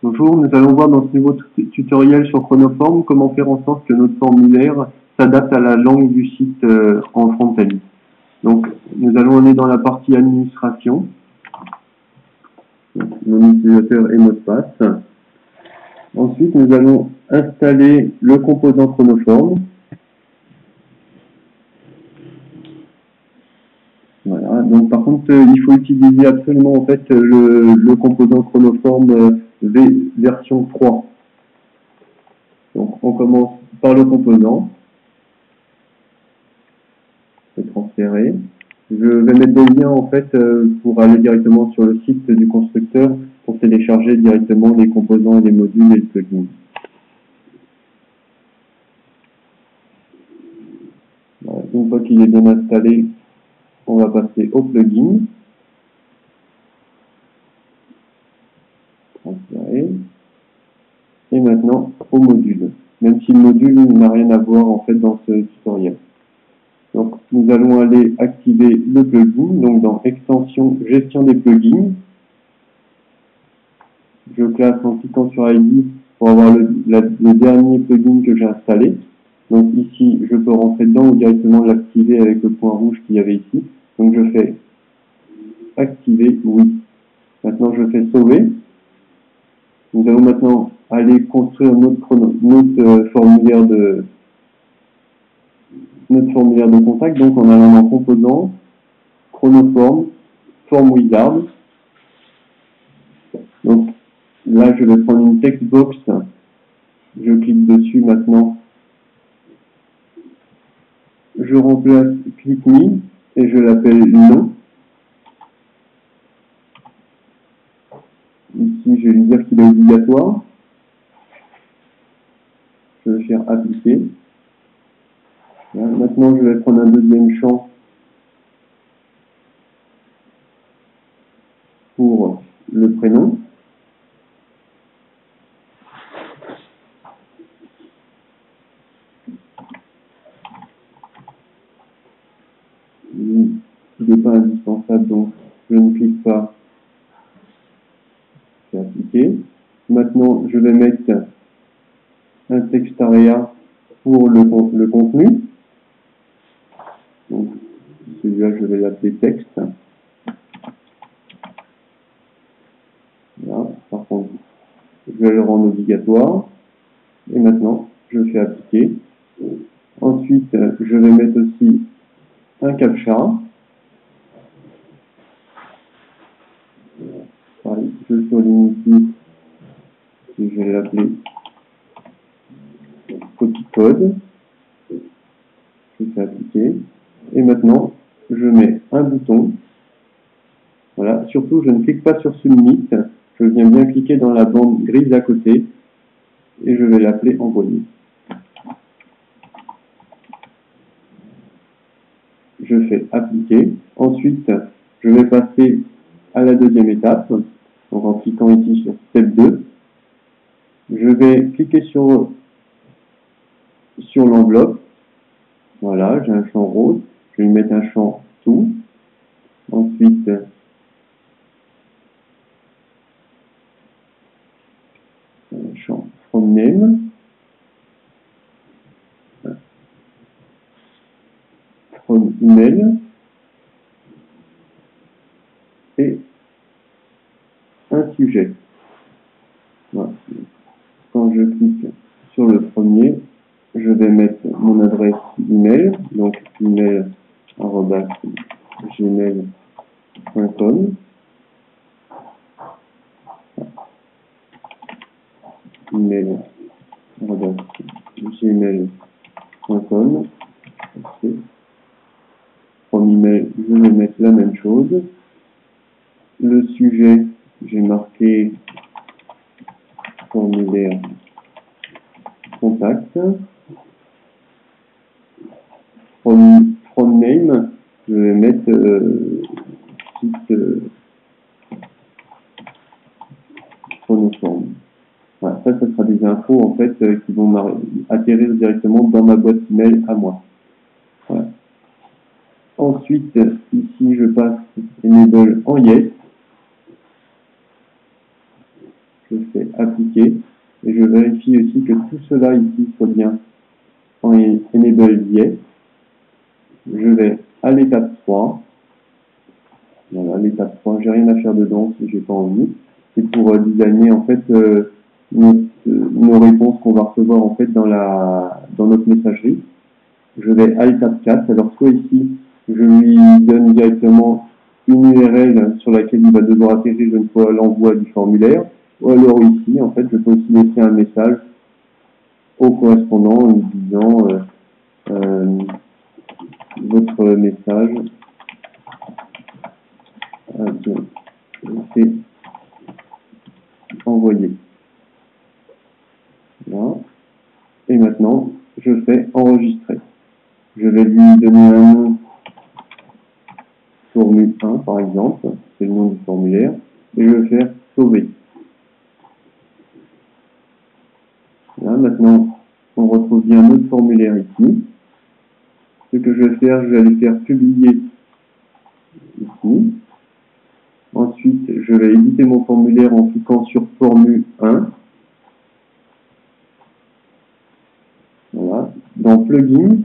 Bonjour, nous allons voir dans ce nouveau tutoriel sur Chronoform comment faire en sorte que notre formulaire s'adapte à la langue du site en frontend. Donc, nous allons aller dans la partie administration, mon utilisateur et mot de passe. Ensuite, nous allons installer le composant Chronoform. Voilà. Donc, par contre, il faut utiliser absolument en fait le composant Chronoform version 3. Donc, on commence par le composant. Je vais transférer. Je vais mettre des liens en fait pour aller directement sur le site du constructeur pour télécharger directement les composants, les modules et le plugin. Voilà. Une fois qu'il est bien installé, on va passer au plugin. Transférer. Et maintenant au module. Même si le module n'a rien à voir en fait dans ce tutoriel. Donc, nous allons aller activer le plugin, donc dans extension gestion des plugins. Je classe en cliquant sur ID pour avoir le dernier plugin que j'ai installé. Donc ici, je peux rentrer dedans ou directement l'activer avec le point rouge qu'il y avait ici. Donc je fais activer, oui. Maintenant je fais sauver. Nous allons maintenant aller construire notre formulaire de contact, donc en allant dans composants, Chronoform, Form Wizard. Donc là, je vais prendre une textbox, je clique dessus maintenant, je remplace click me et je l'appelle no. Ici, je vais lui dire qu'il est obligatoire. Je vais faire appliquer. Voilà. Maintenant, je vais prendre un deuxième champ pour le prénom. Il n'est pas indispensable, donc je ne clique pas. C'est appliqué. Maintenant, je vais mettre un text area pour le contenu. Donc, celui-là, je vais l'appeler texte. Voilà. Par contre, je vais le rendre obligatoire. Et maintenant, je fais appliquer. Ensuite, je vais mettre aussi un captcha. Pareil, je souligne ici et je vais l'appeler copy code. Je fais appliquer. Et maintenant, je mets un bouton. Voilà. Surtout, je ne clique pas sur Submit. Je viens bien cliquer dans la bande grise à côté. Et je vais l'appeler envoyer. Je fais appliquer. Ensuite, je vais passer à la deuxième étape. Donc en cliquant ici sur Step 2. Je vais cliquer sur l'enveloppe. Voilà, j'ai un champ rose. Je vais mettre un champ tout. Ensuite, un champ from name. From email. Et un sujet. Voilà. Quand je clique sur le premier, je vais mettre mon adresse email, donc email@gmail.com. email@gmail.com. From email, je vais mettre la même chose. Le sujet, j'ai marqué formulaire contact. From name, je vais mettre site Chronoform. Voilà, ça sera des infos en fait qui vont atterrir directement dans ma boîte email à moi. Voilà. Ensuite, ici, je passe enable en yes. Je je fais appliquer, et je vérifie aussi que tout cela ici soit bien en Enable Yes. Je vais à l'étape 3. Voilà, l'étape 3, j'ai rien à faire dedans si j'ai pas envie. C'est pour designer en fait nos réponses qu'on va recevoir en fait dans notre messagerie. Je vais à l'étape 4. Alors soit ici, je lui donne directement une URL sur laquelle il va devoir atterrir une fois l'envoi du formulaire. Ou alors ici, en fait, je peux aussi laisser un message au correspondant en lui disant votre message c'est envoyé. Voilà. Et maintenant, je fais enregistrer. Je vais lui donner un nom, formule 1 par exemple, c'est le nom du formulaire, et je vais faire sauver. Là, maintenant, on retrouve bien notre formulaire ici. Ce que je vais faire, je vais aller faire publier ici. Ensuite, je vais éditer mon formulaire en cliquant sur formule 1. Voilà. Dans plugin,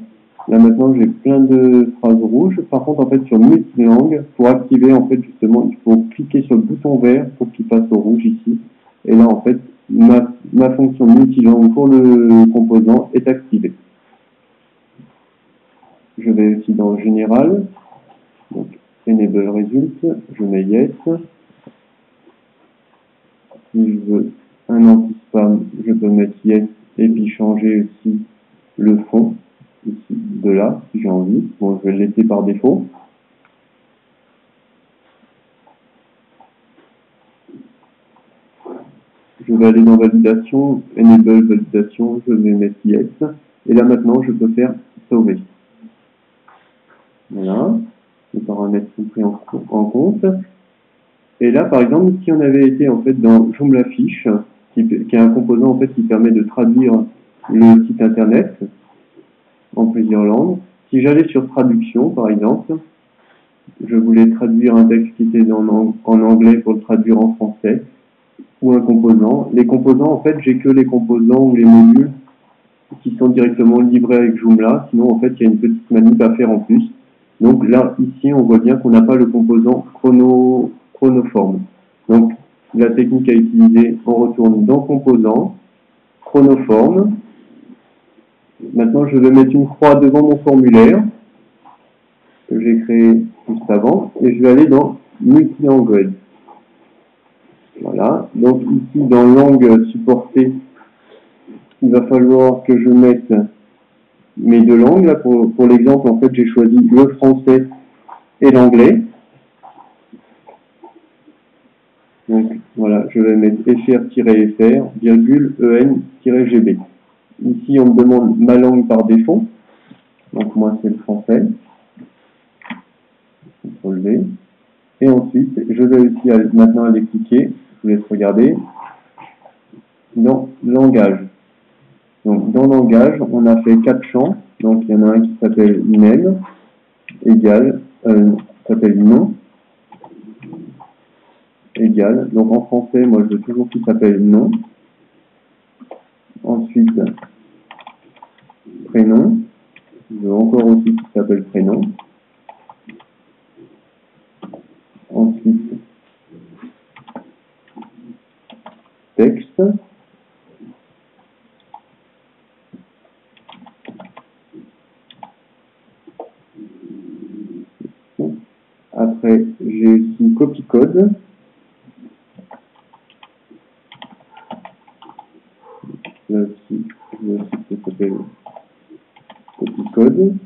là maintenant j'ai plein de phrases rouges. Par contre, en fait, sur multilangue, pour activer, en fait, justement, il faut cliquer sur le bouton vert pour qu'il passe au rouge ici. Et là, en fait, ma fonction multilangue pour le composant est activée. Je vais aussi dans Général, donc Enable Result, je mets Yes. Si je veux un anti-spam, je peux mettre Yes et puis changer aussi le fond, ici, de là, si j'ai envie. Bon, je vais le laisser par défaut. Je vais aller dans Validation, Enable Validation, je vais mettre Yes. Et là maintenant, je peux faire Sauver. Voilà, les paramètres sont pris en compte. Et là, par exemple, si on avait été en fait dans Joomla Fiche, qui est un composant en fait qui permet de traduire le site internet en plusieurs langues. Si j'allais sur traduction, par exemple, je voulais traduire un texte qui était en anglais pour le traduire en français, ou un composant. Les composants, en fait, j'ai que les composants ou les modules qui sont directement livrés avec Joomla. Sinon, en fait, il y a une petite manip à faire en plus. Donc là, ici, on voit bien qu'on n'a pas le composant chronoforme. Donc, la technique à utiliser, on retourne dans composant, chronoforme. Maintenant, je vais mettre une croix devant mon formulaire que j'ai créé juste avant, et je vais aller dans multi-language. Voilà. Donc ici, dans langue supportée, il va falloir que je mette mes deux langues. Là, pour l'exemple, en fait, j'ai choisi le français et l'anglais. Donc voilà, je vais mettre fr-fr, virgule, en-gb. Ici, on me demande ma langue par défaut. Donc moi, c'est le français. CTRL-V. Et ensuite, je vais aussi maintenant aller cliquer, je vous laisse regarder, dans langage. Donc dans langage, on a fait 4 champs. Donc il y en a un qui s'appelle name, égal, s'appelle nom, égal. Donc en français, moi je veux toujours qu'il s'appelle nom. Ensuite, prénom. Je veux encore aussi qu'il s'appelle prénom. Ensuite, texte. Après, j'ai aussi copy code. Là aussi, je veux aussi que ça s'appelle copy code.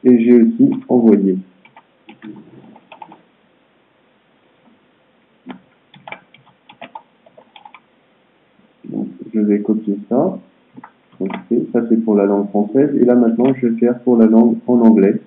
Et j'ai aussi envoyé. Donc, je vais copier ça. Donc, ça c'est pour la langue française. Et là maintenant, je vais faire pour la langue en anglais.